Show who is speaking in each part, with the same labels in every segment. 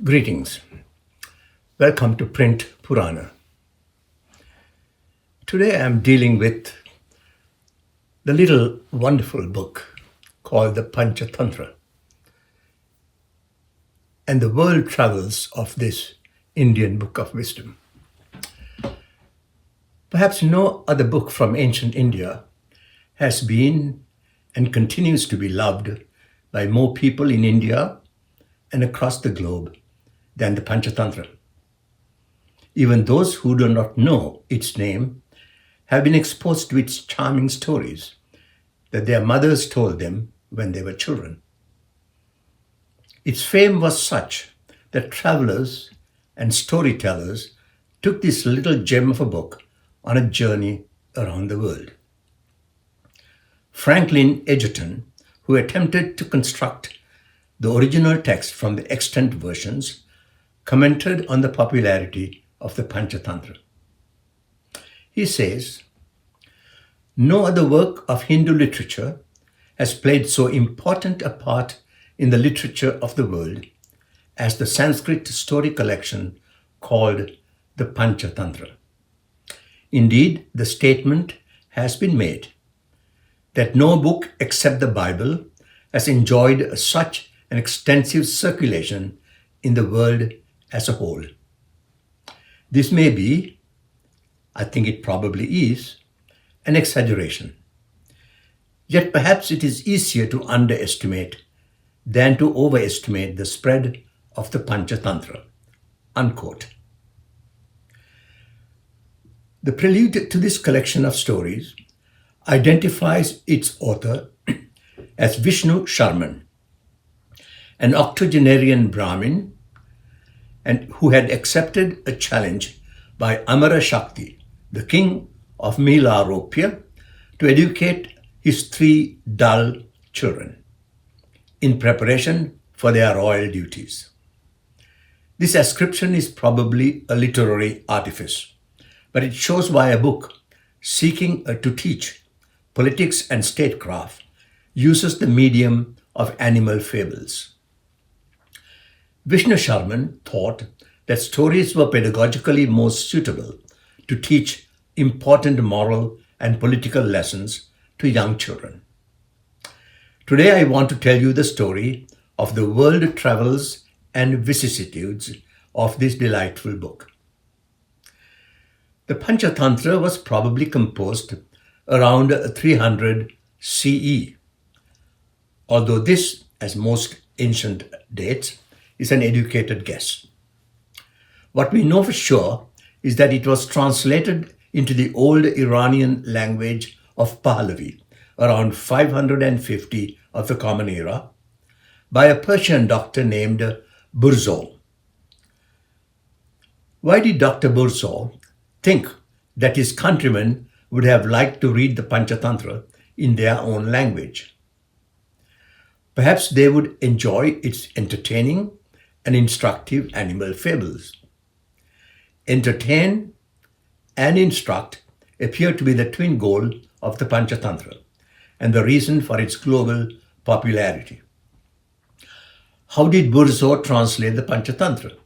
Speaker 1: Greetings. Welcome to Print Purana. Today I am dealing with the little wonderful book called the Panchatantra and the world travels of this Indian book of wisdom. Perhaps no other book from ancient India has been and continues to be loved by more people in India and across the globe than the Panchatantra. Even those who do not know its name have been exposed to its charming stories that their mothers told them when they were children. Its fame was such that travelers and storytellers took this little gem of a book on a journey around the world. Franklin Edgerton, who attempted to construct the original text from the extant versions, commented on the popularity of the Panchatantra. He says, "No other work of Hindu literature has played so important a part in the literature of the world as the Sanskrit story collection called the Panchatantra. Indeed, the statement has been made that no book except the Bible has enjoyed such an extensive circulation in the world as a whole. This may be, I think it probably is, an exaggeration. Yet perhaps it is easier to underestimate than to overestimate the spread of the Panchatantra." Unquote. The prelude to this collection of stories identifies its author as Vishnu Sharman, an octogenarian Brahmin and who had accepted a challenge by Amara Shakti, the king of Milaropia, to educate his three dull children in preparation for their royal duties. This ascription is probably a literary artifice, but it shows why a book seeking to teach politics and statecraft uses the medium of animal fables. Vishnu Sharman thought that stories were pedagogically most suitable to teach important moral and political lessons to young children. Today I want to tell you the story of the world travels and vicissitudes of this delightful book. The Panchatantra was probably composed around 300 CE, although this, as most ancient dates, is an educated guess. What we know for sure is that it was translated into the old Iranian language of Pahlavi around 550 of the Common Era by a Persian doctor named Burzoe. Why did Dr. Burzoe think that his countrymen would have liked to read the Panchatantra in their own language? Perhaps they would enjoy its entertaining and instructive animal fables. Entertain and instruct appear to be the twin goal of the Panchatantra and the reason for its global popularity. How did Burzoe translate the Panchatantra?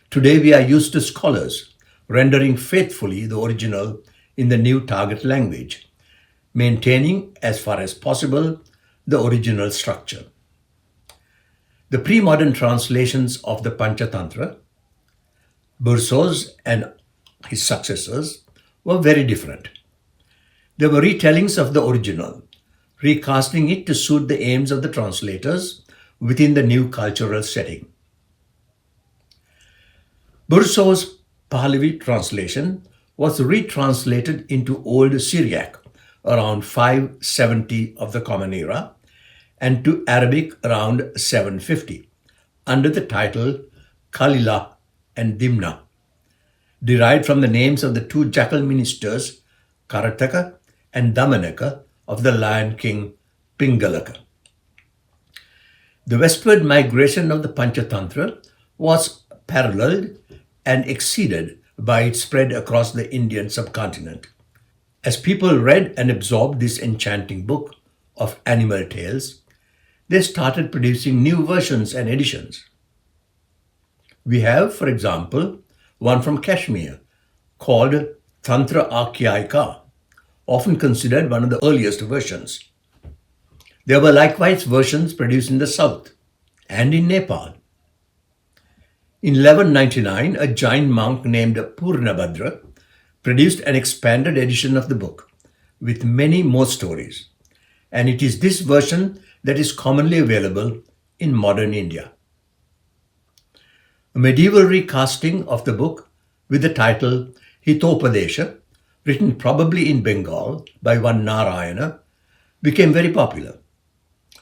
Speaker 1: Today we are used to scholars rendering faithfully the original in the new target language, maintaining as far as possible the original structure. The pre-modern translations of the Panchatantra, Burzoe's and his successors, were very different. They were retellings of the original, recasting it to suit the aims of the translators within the new cultural setting. Burzoe's Pahlavi translation was retranslated into Old Syriac around 570 of the Common Era and to Arabic around 750 under the title Khalila and Dimna, derived from the names of the two jackal ministers Karataka and Damanaka of the Lion King Pingalaka. The westward migration of the Panchatantra was paralleled and exceeded by its spread across the Indian subcontinent. As people read and absorbed this enchanting book of animal tales, they started producing new versions and editions. We have, for example, one from Kashmir called Tantra Akhyaika, often considered one of the earliest versions. There were likewise versions produced in the south and in Nepal. In 1199, a Jain monk named Purnabhadra produced an expanded edition of the book with many more stories, and it is this version that is commonly available in modern India. A medieval recasting of the book with the title Hitopadesha, written probably in Bengal by one Narayana, became very popular.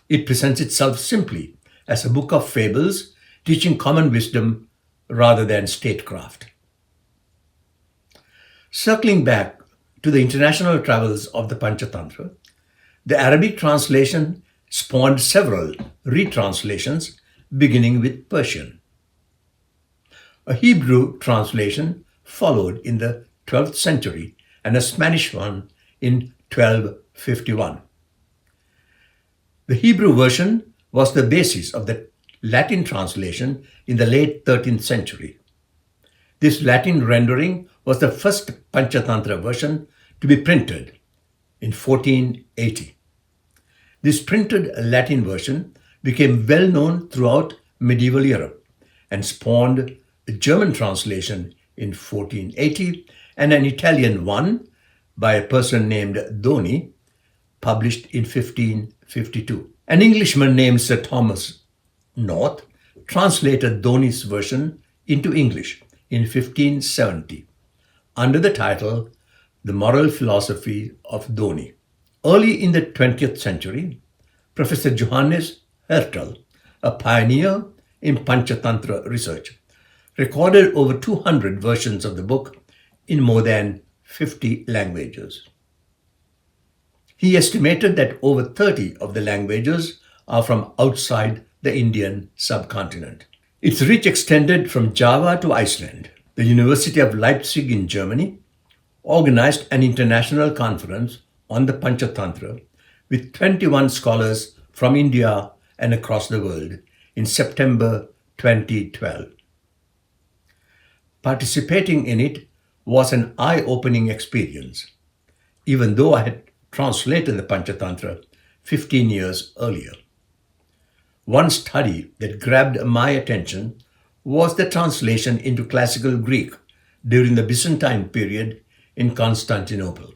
Speaker 1: It presents itself simply as a book of fables teaching common wisdom rather than statecraft. Circling back to the international travels of the Panchatantra, the Arabic translation spawned several retranslations beginning with Persian. A Hebrew translation followed in the 12th century and a Spanish one in 1251. The Hebrew version was the basis of the Latin translation in the late 13th century. This Latin rendering was the first Panchatantra version to be printed in 1480. This printed Latin version became well known throughout medieval Europe and spawned a German translation in 1480 and an Italian one by a person named Doni, published in 1552. An Englishman named Sir Thomas North translated Doni's version into English in 1570 under the title The Moral Philosophy of Doni. Early in the 20th century, Professor Johannes Hertel, a pioneer in Panchatantra research, recorded over 200 versions of the book in more than 50 languages. He estimated that over 30 of the languages are from outside the Indian subcontinent. Its reach extended from Java to Iceland. The University of Leipzig in Germany organized an international conference on the Panchatantra with 21 scholars from India and across the world in September 2012. Participating in it was an eye-opening experience, even though I had translated the Panchatantra 15 years earlier. One study that grabbed my attention was the translation into classical Greek during the Byzantine period in Constantinople.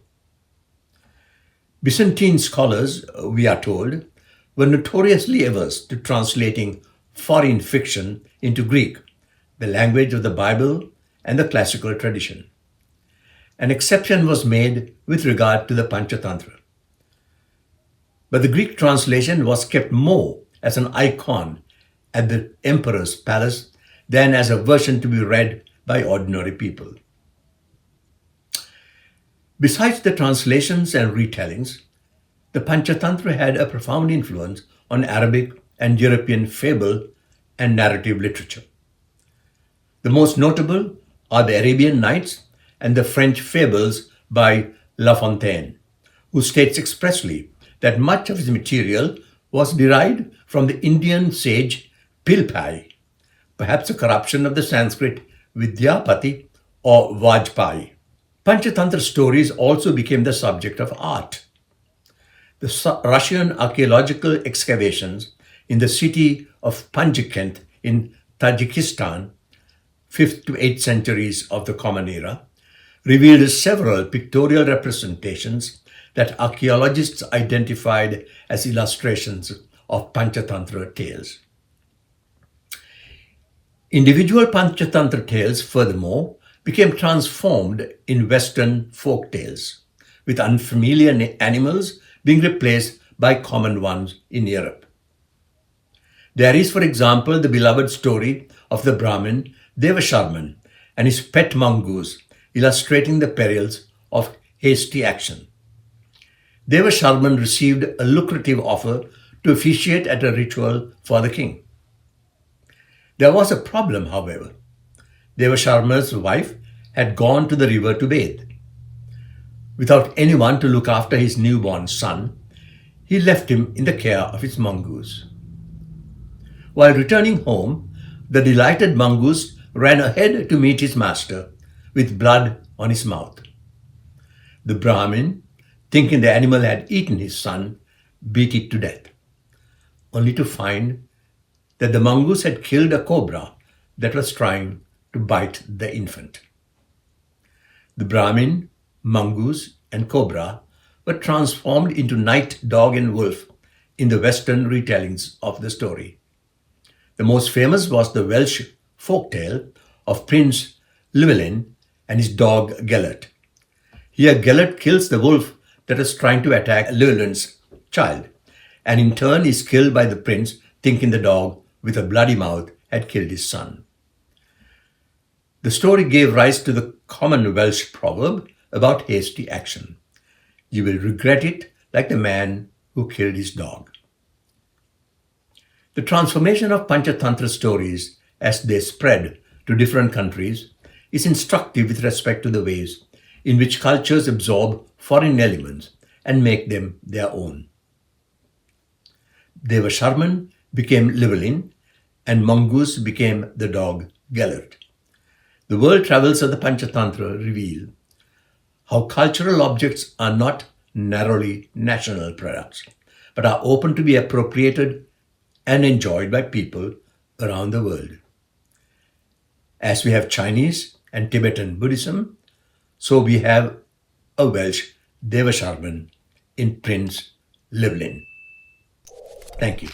Speaker 1: Byzantine scholars, we are told, were notoriously averse to translating foreign fiction into Greek, the language of the Bible and the classical tradition. An exception was made with regard to the Panchatantra. But the Greek translation was kept more as an icon at the emperor's palace than as a version to be read by ordinary people. Besides the translations and retellings, the Panchatantra had a profound influence on Arabic and European fable and narrative literature. The most notable are the Arabian Nights and the French fables by La Fontaine, who states expressly that much of his material was derived from the Indian sage Pilpai, perhaps a corruption of the Sanskrit Vidyapati or Vajpayee. Panchatantra stories also became the subject of art. The Russian archaeological excavations in the city of Panjikent in Tajikistan, 5th to 8th centuries of the Common Era, revealed several pictorial representations that archaeologists identified as illustrations of Panchatantra tales. Individual Panchatantra tales, furthermore, became transformed in Western folk tales, with unfamiliar animals being replaced by common ones in Europe. There is, for example, the beloved story of the Brahmin Devasharman and his pet mongoose, illustrating the perils of hasty action. Devasharman received a lucrative offer to officiate at a ritual for the king. There was a problem, however. Devasharman's wife had gone to the river to bathe. Without anyone to look after his newborn son, he left him in the care of his mongoose. While returning home, the delighted mongoose ran ahead to meet his master with blood on his mouth. The Brahmin, thinking the animal had eaten his son, beat it to death, only to find that the mongoose had killed a cobra that was trying to bite the infant. The Brahmin, mongoose, and cobra were transformed into knight, dog, and wolf in the Western retellings of the story. The most famous was the Welsh folktale of Prince Llewellyn and his dog Gellert. Here, Gellert kills the wolf that is trying to attack Llewellyn's child, and in turn is killed by the prince, thinking the dog with a bloody mouth had killed his son. The story gave rise to the common Welsh proverb about hasty action. You will regret it like the man who killed his dog. The transformation of Panchatantra stories as they spread to different countries is instructive with respect to the ways in which cultures absorb foreign elements and make them their own. Devasharman became Llewellyn and Mongoose became the dog Gellert. The world travels of the Panchatantra reveal how cultural objects are not narrowly national products, but are open to be appropriated and enjoyed by people around the world. As we have Chinese and Tibetan Buddhism, so we have a Welsh Devasharman in Prince Llewellyn. Thank you.